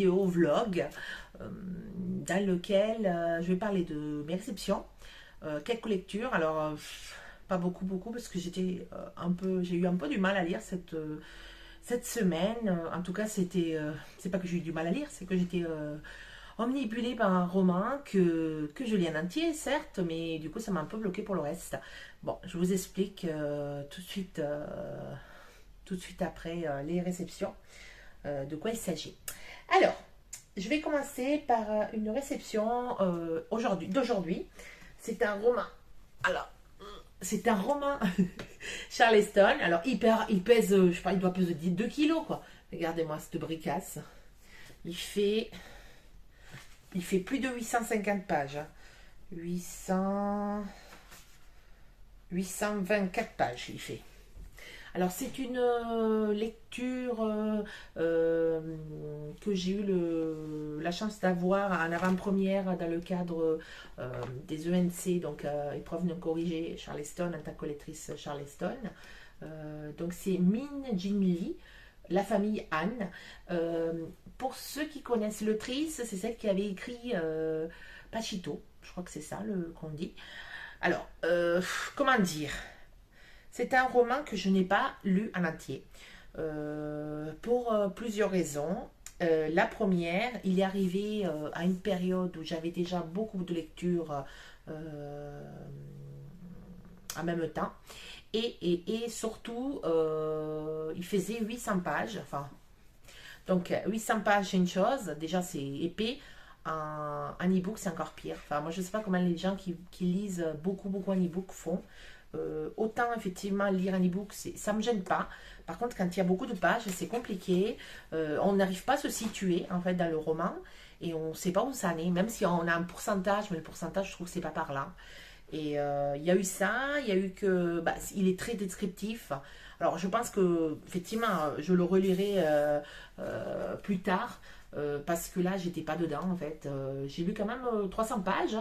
vidéo vlog dans lequel je vais parler de mes réceptions, quelques lectures. Alors, pas beaucoup parce que j'ai eu un peu du mal à lire cette semaine. En tout cas, c'est pas que j'ai eu du mal à lire, c'est que j'étais omnibulée par un roman que je lis en entier, certes, mais du coup, ça m'a un peu bloqué pour le reste. Bon, je vous explique tout de suite après les réceptions, de quoi il s'agit. Alors, je vais commencer par une réception d'aujourd'hui. C'est un roman. Alors, c'est un roman Charleston. Alors, il pèse, je sais pas, il doit peser 2 kilos, quoi. Regardez-moi cette bricasse. Il fait plus de 850 pages. 824 pages, il fait. Alors, c'est une lecture que j'ai eu la chance d'avoir en avant-première dans le cadre des ENC, donc épreuve non corrigée Charleston, en tant que lectrice Charleston. Donc, c'est Min Jin Lee, La famille Anne. Pour ceux qui connaissent l'autrice, c'est celle qui avait écrit Pachito, je crois que c'est ça qu'on dit. Alors, comment dire? C'est un roman que je n'ai pas lu en entier, pour plusieurs raisons. La première, il est arrivé à une période où j'avais déjà beaucoup de lectures en même temps. Et surtout, il faisait 800 pages. Enfin, donc 800 pages, c'est une chose. Déjà, c'est épais. En e-book, c'est encore pire. Enfin, moi, je ne sais pas comment les gens qui lisent beaucoup en e-book font. Autant effectivement lire un e-book, ça me gêne pas. Par contre, quand il y a beaucoup de pages, c'est compliqué. On n'arrive pas à se situer en fait dans le roman et on ne sait pas où ça en est. Même si on a un pourcentage, mais le pourcentage, je trouve que c'est pas parlant. Et il y a eu ça, il y a eu que il est très descriptif. Alors je pense que effectivement, je le relirai plus tard. Parce que là, j'étais pas dedans en fait. J'ai lu quand même 300 pages,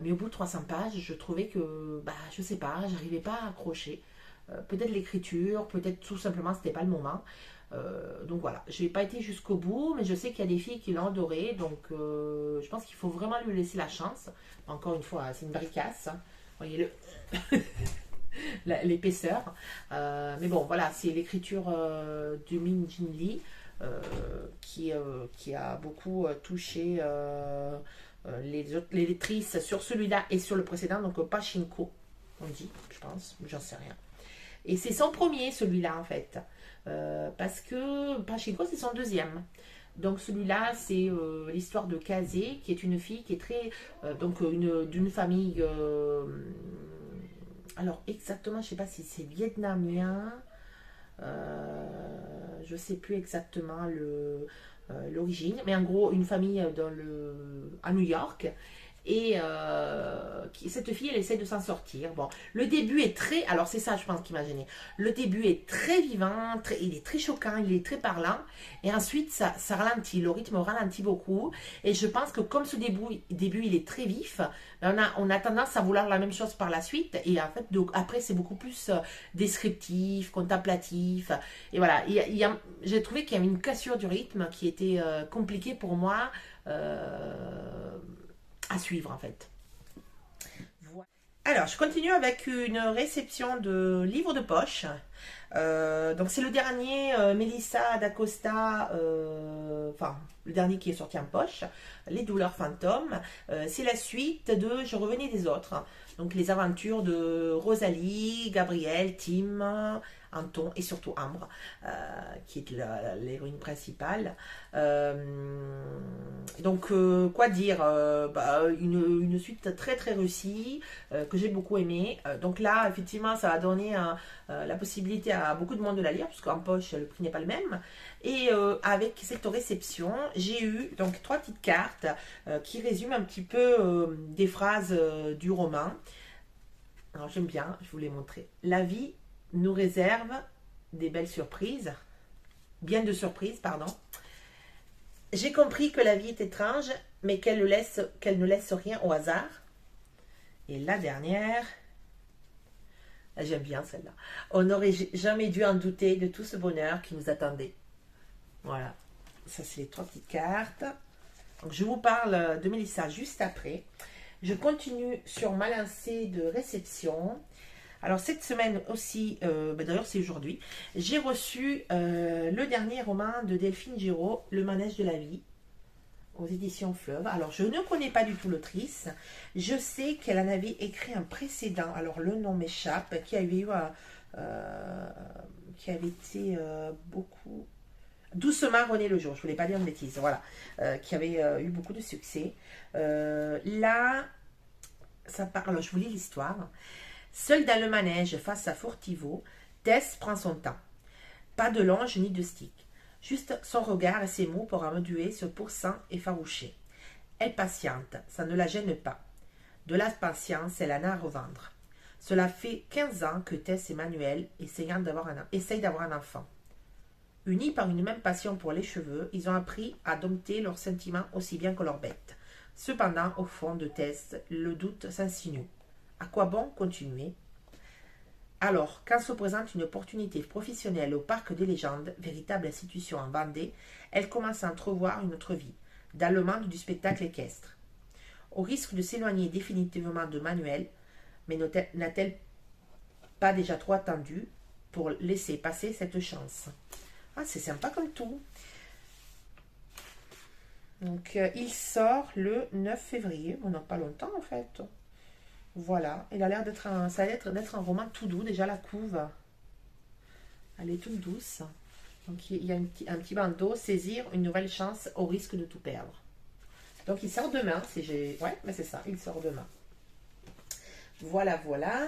mais au bout de 300 pages, je trouvais que, je sais pas, j'arrivais pas à accrocher. Peut-être l'écriture, peut-être tout simplement c'était pas le moment. Donc voilà, j'ai pas été jusqu'au bout, mais je sais qu'il y a des filles qui l'ont adoré, donc je pense qu'il faut vraiment lui laisser la chance. Encore une fois, c'est une bricasse, hein. Voyez l'épaisseur. Mais bon, voilà, c'est l'écriture de Min Jin Lee. Qui a beaucoup touché les lectrices sur celui-là et sur le précédent, donc Pachinko, on dit, je pense, j'en sais rien. Et c'est son premier, celui-là, en fait. Parce que Pachinko, c'est son deuxième. Donc celui-là, c'est l'histoire de Kazé, qui est une fille qui est très... d'une famille... alors exactement, je ne sais pas si c'est vietnamien... je sais plus exactement l'origine, mais en gros une famille à New York. Et cette fille, elle essaie de s'en sortir. Bon, le début est très... Alors c'est ça, je pense, qui m'a gênée. Le début est très vivant, il est très choquant, il est très parlant. Et ensuite, ça ralentit. Le rythme ralentit beaucoup. Et je pense que comme ce début il est très vif, on a tendance à vouloir la même chose par la suite. Et en fait, donc, après, c'est beaucoup plus descriptif, contemplatif. Et voilà, j'ai trouvé qu'il y avait une cassure du rythme qui était compliquée pour moi. À suivre en fait. Alors, je continue avec une réception de livres de poche. Donc, c'est le dernier Melissa d'Acosta, enfin, le dernier qui est sorti en poche, Les douleurs fantômes. C'est la suite de Je revenais des autres. Donc, les aventures de Rosalie, Gabriel, Tim, Anton et surtout Ambre, qui est l'héroïne principale. Donc, quoi dire, une suite très très réussie, que j'ai beaucoup aimée. Donc là, effectivement, ça a donné la possibilité à beaucoup de monde de la lire, puisqu'en poche, le prix n'est pas le même. Et avec cette réception, j'ai eu donc 3 petites cartes qui résument un petit peu des phrases du roman. Alors j'aime bien, je vous les montrer. La vie nous réserve des belles surprises, bien de surprises, pardon. J'ai compris que la vie est étrange, mais qu'elle ne laisse rien au hasard. Et la dernière, j'aime bien celle-là. On n'aurait jamais dû en douter de tout ce bonheur qui nous attendait. Voilà. Ça, c'est les 3 petites cartes. Donc, je vous parle de Mélissa juste après. Je continue sur ma lancée de réception. Alors, cette semaine aussi, d'ailleurs, c'est aujourd'hui, j'ai reçu le dernier roman de Delphine Giraud, Le manège de la vie, aux éditions Fleuve. Alors, je ne connais pas du tout l'autrice. Je sais qu'elle en avait écrit un précédent. Alors, le nom m'échappe, qui avait eu qui avait été beaucoup... Doucement René le jour, je voulais pas dire une bêtise, voilà, qui avait eu beaucoup de succès. Là, ça parle, alors je vous lis l'histoire. Seule dans le manège face à Fortivo, Tess prend son temps. Pas de longe ni de stick. Juste son regard et ses mots pour amadouer ce pourcent effarouché. Elle patiente, ça ne la gêne pas. De la patience, elle en a à revendre. Cela fait 15 ans que Tess et Manuel essayent d'avoir un enfant. Unis par une même passion pour les cheveux, ils ont appris à dompter leurs sentiments aussi bien que leurs bêtes. Cependant, au fond de Tess, le doute s'insinue. À quoi bon continuer? Alors, quand se présente une opportunité professionnelle au Parc des Légendes, véritable institution en Vendée, elle commence à entrevoir une autre vie, dans le monde du spectacle équestre. Au risque de s'éloigner définitivement de Manuel, mais n'a-t-elle pas déjà trop attendu pour laisser passer cette chance? Ah, c'est sympa comme tout. Donc, il sort le 9 février. On n'a pas longtemps, en fait. Voilà. Il a l'air d'être un roman tout doux. Déjà, la couve, elle est toute douce. Donc, il y a un petit bandeau. Saisir une nouvelle chance au risque de tout perdre. Donc, il sort demain. Ouais, mais c'est ça. Il sort demain. Voilà, voilà.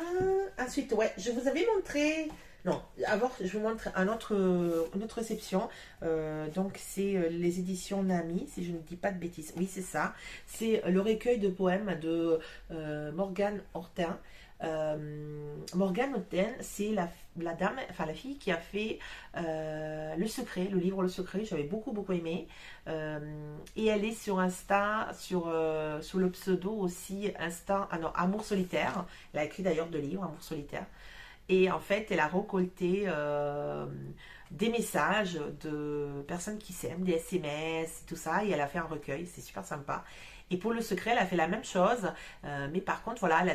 Ensuite, ouais, je vous avais montré... Non, d'abord, je vous montre une autre réception. Donc, c'est les éditions Nami, si je ne dis pas de bêtises. Oui, c'est ça. C'est le recueil de poèmes de Morgane Hortin. Morgane Hortin, c'est la dame, enfin la fille qui a fait Le Secret, le livre Le Secret. J'avais beaucoup, beaucoup aimé. Et elle est sur Insta, sous le pseudo aussi Insta, ah non, Amour Solitaire. Elle a écrit d'ailleurs 2 livres, Amour Solitaire. Et en fait, elle a récolté des messages de personnes qui s'aiment, des SMS, tout ça, et elle a fait un recueil, c'est super sympa. Et pour Le Secret, elle a fait la même chose, mais par contre, voilà, elle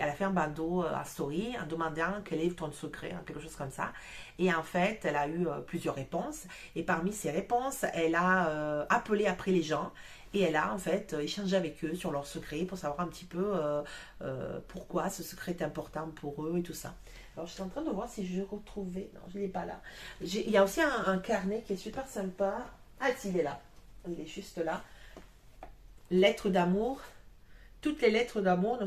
a fait un bandeau à story en demandant quel est ton secret, hein, quelque chose comme ça. Et en fait, elle a eu plusieurs réponses, et parmi ces réponses, elle a appelé après les gens. Et elle a en fait échangé avec eux sur leur secret pour savoir un petit peu pourquoi ce secret est important pour eux et tout ça. Alors je suis en train de voir si je retrouvais. Non, je ne l'ai pas là. Il y a aussi un carnet qui est super sympa. Ah, il est là. Il est juste là. Lettres d'amour. Toutes les lettres ne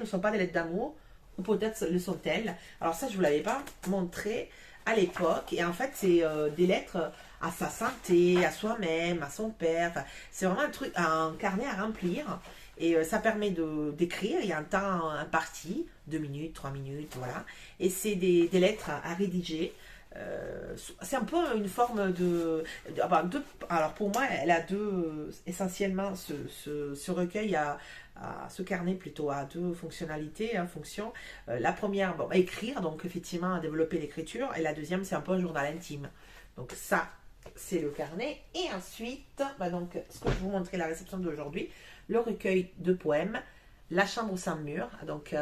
sont pas des lettres d'amour. Ou peut-être le sont-elles. Alors ça, je ne vous l'avais pas montré à l'époque. Et en fait, c'est des lettres à sa santé, à soi-même, à son père. Enfin, c'est vraiment un carnet à remplir. Et ça permet d'écrire. Il y a un temps imparti, 2 minutes, 3 minutes, voilà. Et c'est des lettres à rédiger. C'est un peu une forme alors pour moi, elle a essentiellement ce recueil ce carnet plutôt a 2 fonctionnalités, fonctions. La première, écrire, donc effectivement développer l'écriture, et la deuxième, c'est un peu un journal intime. Donc ça, c'est le carnet. Et ensuite, donc ce que je vous montrer la réception d'aujourd'hui, le recueil de poèmes, La chambre sans mur. Donc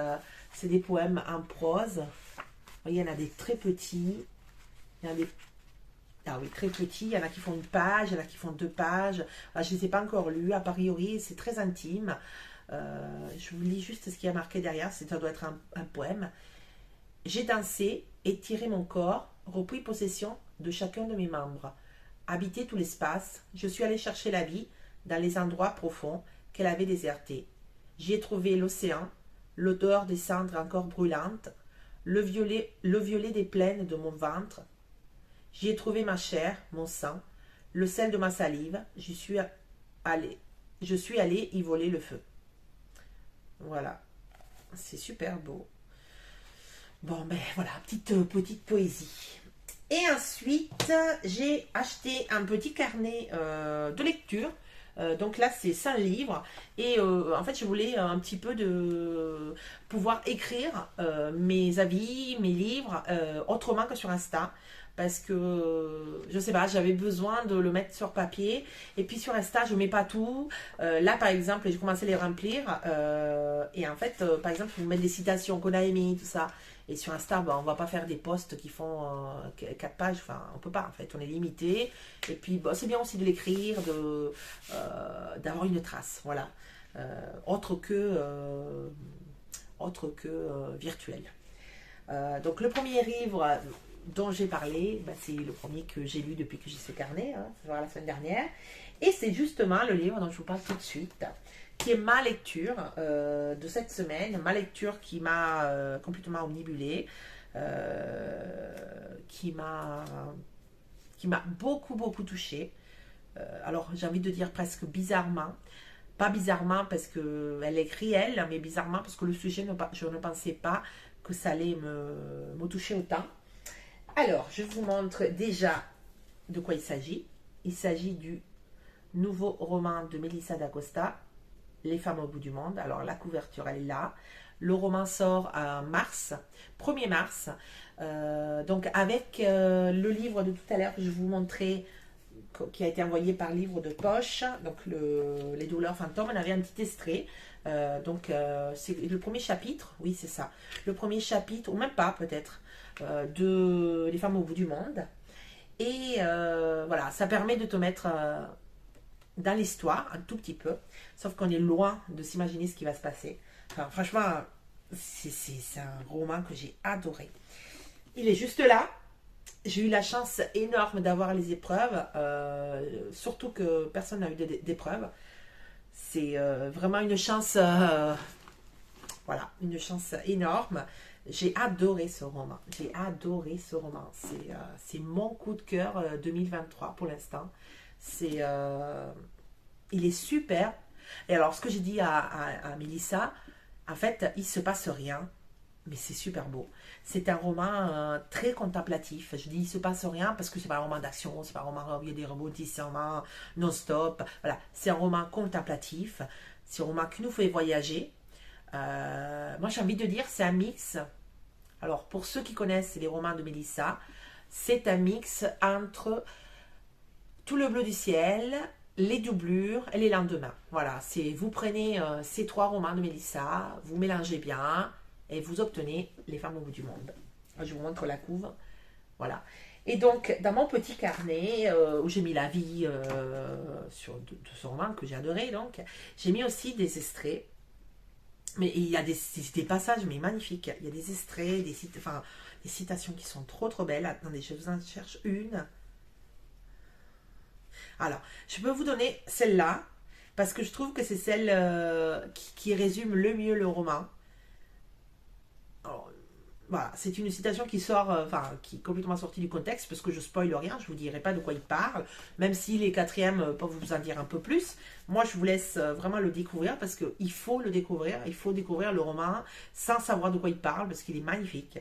c'est des poèmes en prose. Vous voyez, il y en a des très petits. Il y en a des... Ah oui, très petits. Il y en a qui font 1 page, il y en a qui font 2 pages. Je ne les ai pas encore lus. A priori, c'est très intime. Je vous lis juste ce qui a marqué derrière. Ça doit être un poème. J'ai dansé, étiré mon corps, repris possession de chacun de mes membres. Habité tout l'espace, je suis allé chercher la vie dans les endroits profonds qu'elle avait désertés. J'y ai trouvé l'océan, l'odeur des cendres encore brûlantes, le violet des plaines de mon ventre. J'y ai trouvé ma chair, mon sang, le sel de ma salive. Je suis allé y voler le feu. Voilà, c'est super beau. Bon, ben voilà, petite poésie. Et ensuite, j'ai acheté un petit carnet de lecture. Donc là, c'est 5 livres. Et en fait, je voulais un petit peu de pouvoir écrire mes avis, mes livres, autrement que sur Insta. parce que, je sais pas, j'avais besoin de le mettre sur papier. Et puis sur Insta, je mets pas tout. Là, par exemple, j'ai commencé à les remplir. Et en fait, par exemple, vous mettre des citations qu'on a aimées, tout ça. Et sur Insta, on va pas faire des posts qui font 4 pages. Enfin, on peut pas, en fait. On est limité. Et puis, c'est bien aussi de l'écrire, d'avoir une trace. Voilà. Autre que virtuel. Donc, le premier livre dont j'ai parlé, c'est le premier que j'ai lu depuis que j'ai ce carnet, la semaine dernière. Et c'est justement le livre dont je vous parle tout de suite, qui est ma lecture de cette semaine, ma lecture qui m'a complètement omnibulée, qui m'a beaucoup, beaucoup touchée. Alors, j'ai envie de dire presque bizarrement. Pas bizarrement parce qu'elle écrit elle, mais bizarrement parce que le sujet, je ne pensais pas que ça allait me toucher autant. Alors, je vous montre déjà de quoi il s'agit. Il s'agit du nouveau roman de Melissa d'Acosta, Les femmes au bout du monde. Alors, la couverture, elle est là. Le roman sort en mars, 1er mars. Donc, avec le livre de tout à l'heure que je vous montrais, qui a été envoyé par livre de poche, donc Les douleurs fantômes, on avait un petit extrait. C'est le premier chapitre, oui, c'est ça. Le premier chapitre, ou même pas peut-être, de Les femmes au bout du monde. Et voilà, ça permet de te mettre dans l'histoire un tout petit peu, sauf qu'on est loin de s'imaginer ce qui va se passer. Enfin, franchement, c'est un roman que j'ai adoré. Il est juste là. J'ai eu la chance énorme d'avoir les épreuves, surtout que personne n'a eu d'épreuves. C'est vraiment une chance, voilà, une chance énorme. J'ai adoré ce roman. J'ai adoré ce roman. C'est mon coup de cœur 2023 pour l'instant. Il est super. Et alors, ce que j'ai dit à Mélissa, en fait, il se passe rien, mais c'est super beau. C'est un roman très contemplatif. Je dis il se passe rien parce que c'est pas un roman d'action, c'est pas un roman où il y a des rebondissements non-stop. Voilà, c'est un roman contemplatif. C'est un roman qui nous fait voyager. Moi, j'ai envie de dire, c'est un mix. Alors, pour ceux qui connaissent les romans de Mélissa, c'est un mix entre Tout le bleu du ciel, Les doublures et Les lendemains. Voilà, vous prenez ces 3 romans de Mélissa, vous mélangez bien et vous obtenez Les femmes au bout du monde. Je vous montre la couve. Voilà. Et donc, dans mon petit carnet, où j'ai mis la vie de ce roman que j'ai adoré, donc, j'ai mis aussi des extraits. Mais il y a des passages, mais magnifiques. Il y a des extraits, des citations qui sont trop trop belles. Attendez, je vous en cherche une. Alors, je peux vous donner celle-là, parce que je trouve que c'est celle qui résume le mieux le roman. Alors, voilà, c'est une citation qui sort, qui est complètement sortie du contexte, parce que je spoil rien, je vous dirai pas de quoi il parle, même si les quatrièmes peuvent vous en dire un peu plus. Moi, je vous laisse vraiment le découvrir, parce qu'il faut le découvrir, il faut découvrir le roman sans savoir de quoi il parle, parce qu'il est magnifique.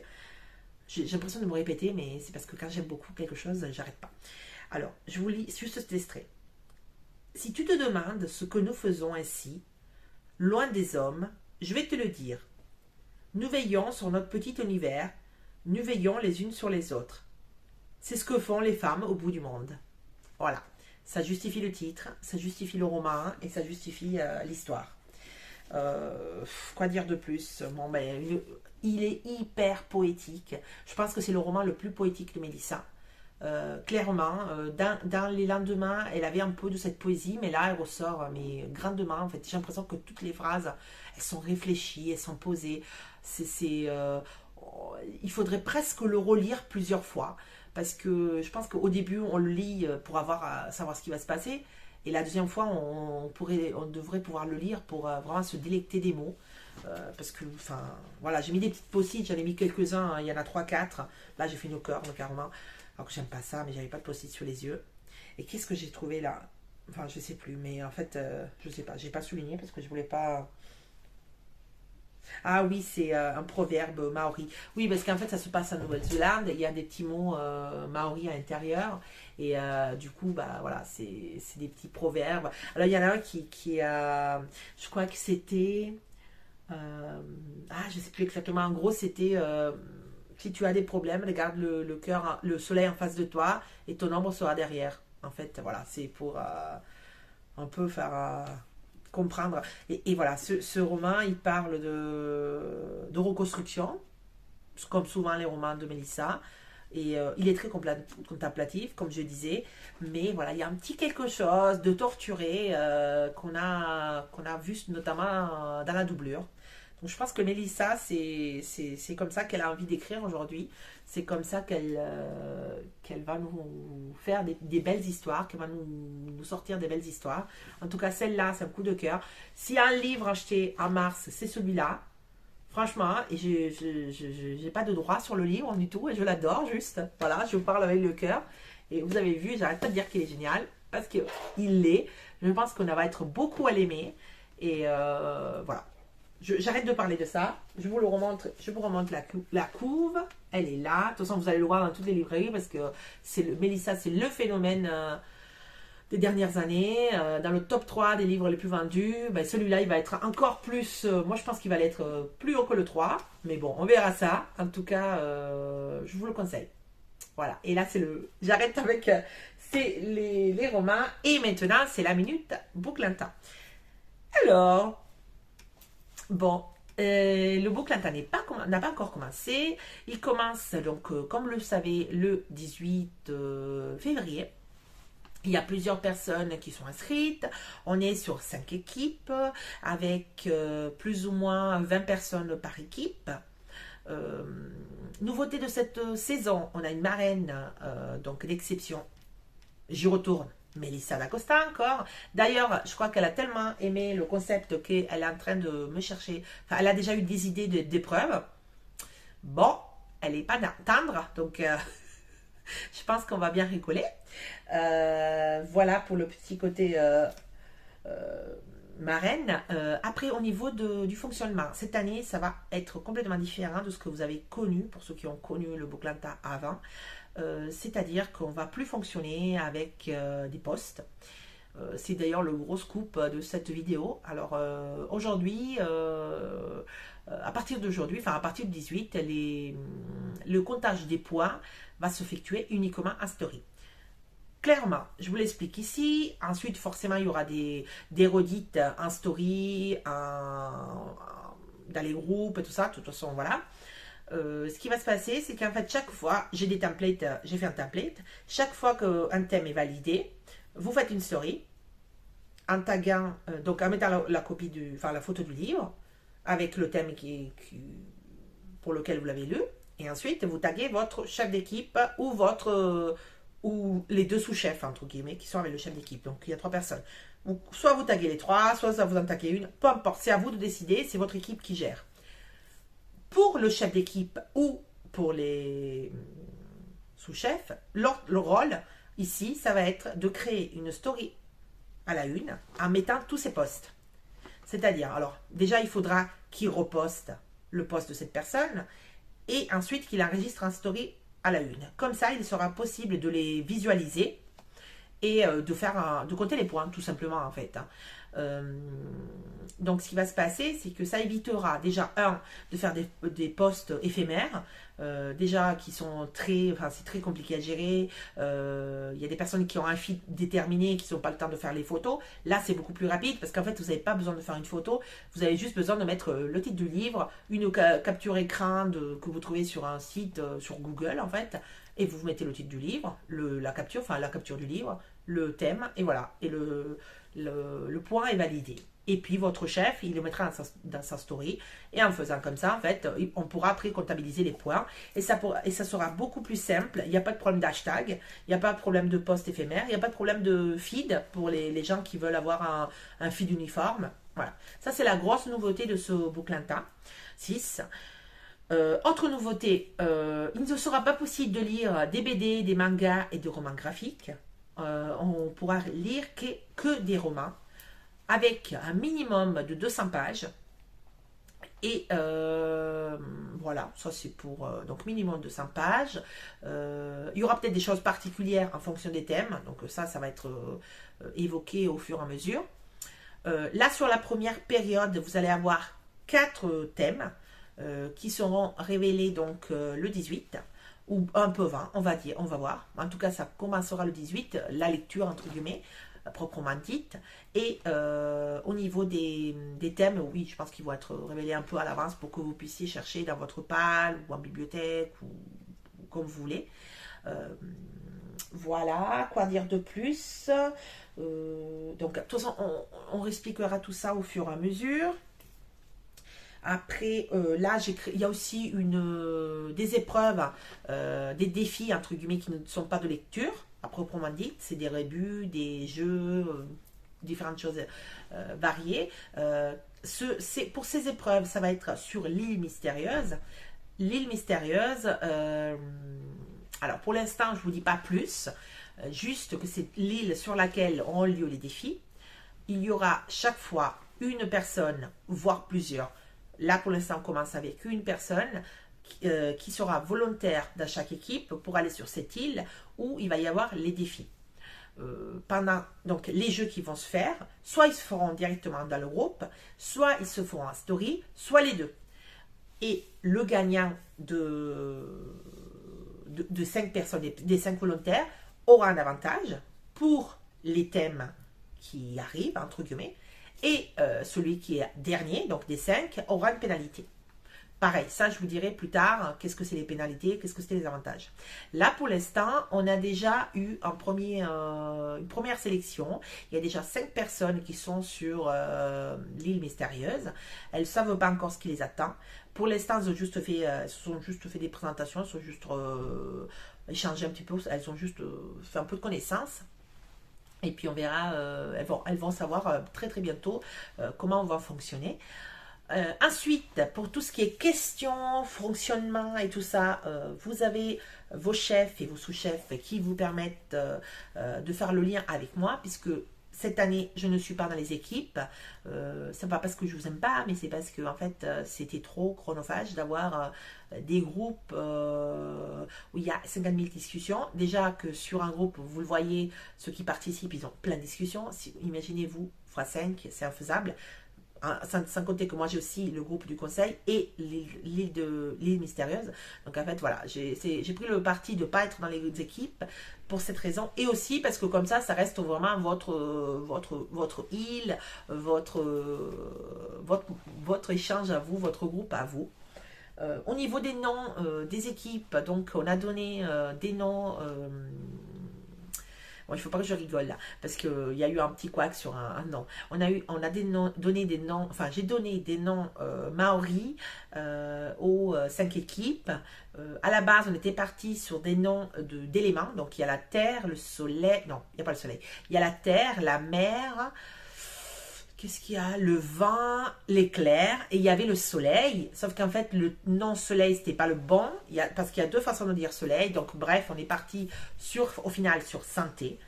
J'ai l'impression de me répéter, mais c'est parce que quand j'aime beaucoup quelque chose, j'arrête pas. Alors, je vous lis juste cet extrait. Si tu te demandes ce que nous faisons ainsi, loin des hommes, je vais te le dire. Nous veillons sur notre petit univers, nous veillons les unes sur les autres. C'est ce que font les femmes au bout du monde. Voilà, ça justifie le titre, ça justifie le roman et ça justifie l'histoire. Quoi dire de plus? Il est hyper poétique. Je pense que c'est le roman le plus poétique de Mélissa. Clairement, dans les lendemains, elle avait un peu de cette poésie, mais là, elle ressort mais grandement. En fait, j'ai l'impression que toutes les phrases, elles sont réfléchies, elles sont posées. Il faudrait presque le relire plusieurs fois, parce que je pense qu'au début, on le lit pour savoir ce qui va se passer, et la deuxième fois, on devrait pouvoir le lire pour vraiment se délecter des mots. Parce que, voilà, j'ai mis des petites post-it, j'en ai mis quelques-uns, hein, il y en a 3-4. Là, j'ai fait nos cœurs, carrément. Alors que j'aime pas ça, mais j'avais pas de post-it sur les yeux. Et qu'est-ce que j'ai trouvé là? Enfin, je sais plus, mais en fait, je sais pas. J'ai pas souligné parce que je voulais pas. Ah oui, c'est un proverbe maori. Oui, parce qu'en fait, ça se passe en Nouvelle-Zélande. Il y a des petits mots maori à l'intérieur. Et du coup, voilà, c'est des petits proverbes. Alors, il y en a un qui a. Je crois que c'était. Je sais plus exactement. En gros, c'était. Si tu as des problèmes, regarde le cœur, le soleil en face de toi et ton ombre sera derrière. En fait, voilà, c'est pour un peu faire comprendre. Et voilà, ce roman, il parle de reconstruction, comme souvent les romans de Mélissa. Et il est très contemplatif, comme je disais. Mais voilà, il y a un petit quelque chose de torturé qu'on a vu notamment dans la doublure. Donc je pense que Mélissa, c'est comme ça qu'elle a envie d'écrire aujourd'hui. C'est comme ça qu'elle va nous faire des belles histoires, qu'elle va nous sortir des belles histoires. En tout cas, celle-là, c'est un coup de cœur. S'il y a un livre acheté en mars, c'est celui-là. Franchement, et je n'ai pas de droit sur le livre du tout, et je l'adore juste. Voilà, je vous parle avec le cœur. Et vous avez vu, j'arrête pas de dire qu'il est génial, parce qu'il l'est. Je pense qu'on va être beaucoup à l'aimer. Et voilà. J'arrête de parler de ça. Je vous remonte la couve. Elle est là. De toute façon, vous allez le voir dans toutes les librairies, parce que Mélissa, c'est le phénomène des dernières années, dans le top 3 des livres les plus vendus, ben celui-là, il va être encore plus... moi, je pense qu'il va être plus haut que le 3. Mais bon, on verra ça. En tout cas, je vous le conseille. Voilà. Et là, c'est le... J'arrête avec les romans. Et maintenant, c'est la minute Bouclinta. Alors, bon... le Bouclinta n'a pas encore commencé. Il commence, donc, comme vous le savez, le 18 février. Il y a plusieurs personnes qui sont inscrites. On est sur 5 équipes avec plus ou moins 20 personnes par équipe. Nouveauté de cette saison, on a une marraine, donc d'exception. J'y retourne. Mélissa D'Acosta encore. D'ailleurs, je crois qu'elle a tellement aimé le concept qu'elle est en train de me chercher. Enfin, elle a déjà eu des idées d'épreuves. Bon, elle n'est pas tendre, donc... je pense qu'on va bien rigoler. Voilà pour le petit côté marraine. Après, au niveau du fonctionnement, cette année, ça va être complètement différent de ce que vous avez connu, pour ceux qui ont connu le Bouclinta avant. C'est-à-dire qu'on ne va plus fonctionner avec des posts. C'est d'ailleurs le gros scoop de cette vidéo. Alors aujourd'hui, à partir d'aujourd'hui, enfin à partir du 18, le comptage des points va s'effectuer uniquement en story. Clairement, je vous l'explique ici. Ensuite, forcément, il y aura des redites en story, dans les groupes et tout ça. De toute façon, voilà. Ce qui va se passer, c'est qu'en fait, chaque fois, j'ai des templates, j'ai fait un template. Chaque fois qu'un thème est validé, vous faites une story en taguant, donc en mettant la copie la photo du livre avec le thème pour lequel vous l'avez lu. Et ensuite, vous taguez votre chef d'équipe ou les deux sous-chefs, entre guillemets, qui sont avec le chef d'équipe. Donc, il y a 3 personnes. Donc, soit vous taguez les 3, soit vous en taguez une. Peu importe, c'est à vous de décider, c'est votre équipe qui gère. Pour le chef d'équipe ou pour les sous-chefs, le rôle, ici, ça va être de créer une story à la une en mettant tous ses posts. C'est-à-dire, alors, déjà, il faudra qu'il reposte le post de cette personne et ensuite qu'il enregistre un story à la une. Comme ça, il sera possible de les visualiser et de compter les points, tout simplement, en fait. Donc, ce qui va se passer, c'est que ça évitera déjà, de faire des posts éphémères, déjà qui sont c'est très compliqué à gérer. Il y a des personnes qui ont un feed déterminé, qui n'ont pas le temps de faire les photos. Là, c'est beaucoup plus rapide parce qu'en fait, vous n'avez pas besoin de faire une photo. Vous avez juste besoin de mettre le titre du livre, une capture écran que vous trouvez sur un site, sur Google, en fait, et vous mettez le titre du livre, la capture du livre, le thème, et voilà. Et le point est validé. Et puis votre chef, il le mettra dans sa story. Et en faisant comme ça, en fait, on pourra après comptabiliser les points. Et ça sera beaucoup plus simple. Il n'y a pas de problème d'hashtag. Il n'y a pas de problème de post éphémère. Il n'y a pas de problème de feed pour les gens qui veulent avoir un feed uniforme. Voilà. Ça, c'est la grosse nouveauté de ce Bouclinta 6. Autre nouveauté, il ne sera pas possible de lire des BD, des mangas et des romans graphiques. On pourra lire que des romans avec un minimum de 200 pages. Et voilà, ça c'est pour donc minimum de 100 pages. Il y aura peut-être des choses particulières en fonction des thèmes. Donc ça va être évoqué au fur et à mesure. Là, sur la première période, vous allez avoir 4 thèmes. qui seront révélés donc le 18 ou un peu avant, on va dire, on va voir. En tout cas, ça commencera le 18, la lecture entre guillemets, proprement dite. Et au niveau des thèmes, oui, je pense qu'ils vont être révélés un peu à l'avance pour que vous puissiez chercher dans votre PAL ou en bibliothèque ou comme vous voulez. Voilà, quoi dire de plus. Donc, de toute façon, on expliquera tout ça au fur et à mesure. Après, là, il y a aussi des épreuves, des défis, entre guillemets, qui ne sont pas de lecture, à proprement dit. C'est des rébus, des jeux, différentes choses variées. Pour ces épreuves, ça va être sur l'île mystérieuse. L'île mystérieuse, alors pour l'instant, je ne vous dis pas plus, juste que c'est l'île sur laquelle auront lieu les défis. Il y aura chaque fois une personne, voire plusieurs. Là, pour l'instant, on commence avec une personne qui sera volontaire dans chaque équipe pour aller sur cette île où il va y avoir les défis. Pendant donc, les jeux qui vont se faire, soit ils se feront directement dans le groupe, soit ils se feront en story, soit les deux. Et le gagnant de 5 personnes, des 5 volontaires, aura un avantage pour les thèmes qui arrivent, entre guillemets, et celui qui est dernier, donc des 5, aura une pénalité. Pareil, ça je vous dirai plus tard, qu'est-ce que c'est les pénalités, qu'est-ce que c'est les avantages. Là pour l'instant, on a déjà eu une première sélection. Il y a déjà 5 personnes qui sont sur l'île mystérieuse. Elles ne savent pas encore ce qui les attend. Pour l'instant, elles se sont juste fait des présentations, elles sont juste échangé un petit peu, elles ont juste fait un peu de connaissances. Et puis on verra, elles vont savoir très très bientôt comment on va fonctionner. Ensuite, pour tout ce qui est questions, fonctionnement et tout ça, vous avez vos chefs et vos sous-chefs qui vous permettent de faire le lien avec moi, puisque cette année, je ne suis pas dans les équipes. C'est pas parce que je vous aime pas, mais c'est parce que en fait, c'était trop chronophage d'avoir des groupes où il y a 50 000 discussions. Déjà que sur un groupe, vous le voyez, ceux qui participent, ils ont plein de discussions. Imaginez-vous, x5, c'est infaisable. Sans compter que moi j'ai aussi le groupe du conseil et l'île mystérieuse. Donc en fait voilà, j'ai pris le parti de ne pas être dans les équipes pour cette raison, et aussi parce que comme ça reste vraiment votre île, votre échange à vous, votre groupe à vous. Au niveau des noms des équipes, donc on a donné des noms. Bon, il ne faut pas que je rigole là, parce qu'il y a eu un petit couac sur un nom. On a donné des noms, enfin j'ai donné des noms maoris aux 5 équipes. À la base, on était parti sur des noms d'éléments. Donc il y a la terre, le soleil, non, il n'y a pas le soleil. Il y a la terre, la mer, qu'est-ce qu'il y a? Le vent, l'éclair, et il y avait le soleil. Sauf qu'en fait, le nom soleil, c'était pas le bon, parce qu'il y a 2 façons de dire soleil. Donc bref, on est parti au final sur santé.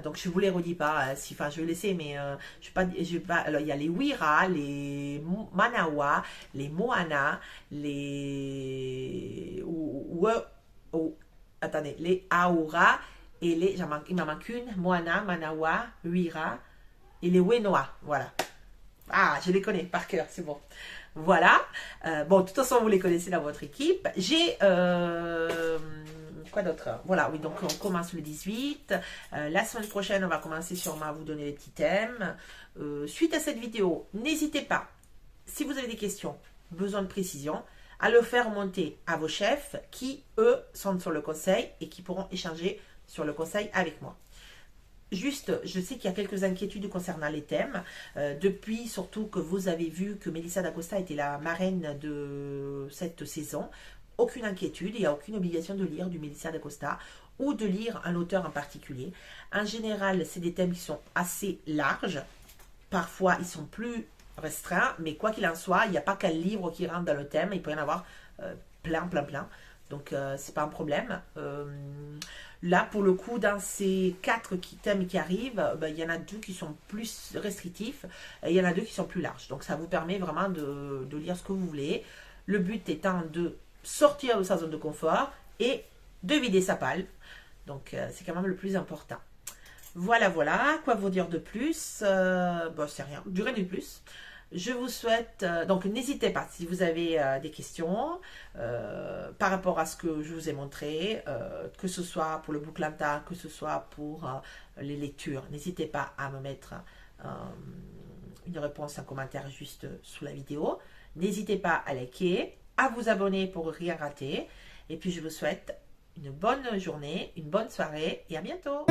Donc je vous les redis pas, je vais laisser, mais je vais pas. Alors il y a les Wira, les Manawa, les Moana, les attendez, les Aura et il m'en manque une, Moana, Manawa, Wira. Et les Wenoa, voilà. Ah, je les connais par cœur, c'est bon. Voilà. Bon, de toute façon, vous les connaissez dans votre équipe. J'ai... quoi d'autre? Voilà, oui, donc on commence le 18. La semaine prochaine, on va commencer sûrement à vous donner les petits thèmes. Suite à cette vidéo, n'hésitez pas, si vous avez des questions, besoin de précision, à le faire monter à vos chefs qui, eux, sont sur le conseil et qui pourront échanger sur le conseil avec moi. Juste, je sais qu'il y a quelques inquiétudes concernant les thèmes. Depuis, surtout que vous avez vu que Melissa d'Acosta était la marraine de cette saison. Aucune inquiétude, il n'y a aucune obligation de lire du Melissa d'Acosta ou de lire un auteur en particulier. En général, c'est des thèmes qui sont assez larges. Parfois, ils sont plus restreints, mais quoi qu'il en soit, il n'y a pas qu'un livre qui rentre dans le thème. Il peut y en avoir plein. Donc, c'est pas un problème. Là, pour le coup, dans ces 4 thèmes qui arrivent, il y en a 2 qui sont plus restrictifs et il y en a 2 qui sont plus larges. Donc, ça vous permet vraiment de lire ce que vous voulez. Le but étant de sortir de sa zone de confort et de vider sa palle. Donc, c'est quand même le plus important. Voilà. Quoi vous dire de plus? Bon, c'est rien. Du rien de plus. Je vous souhaite, donc n'hésitez pas si vous avez des questions par rapport à ce que je vous ai montré, que ce soit pour le Booklanta, que ce soit pour les lectures. N'hésitez pas à me mettre une réponse, un commentaire juste sous la vidéo. N'hésitez pas à liker, à vous abonner pour rien rater. Et puis je vous souhaite une bonne journée, une bonne soirée et à bientôt.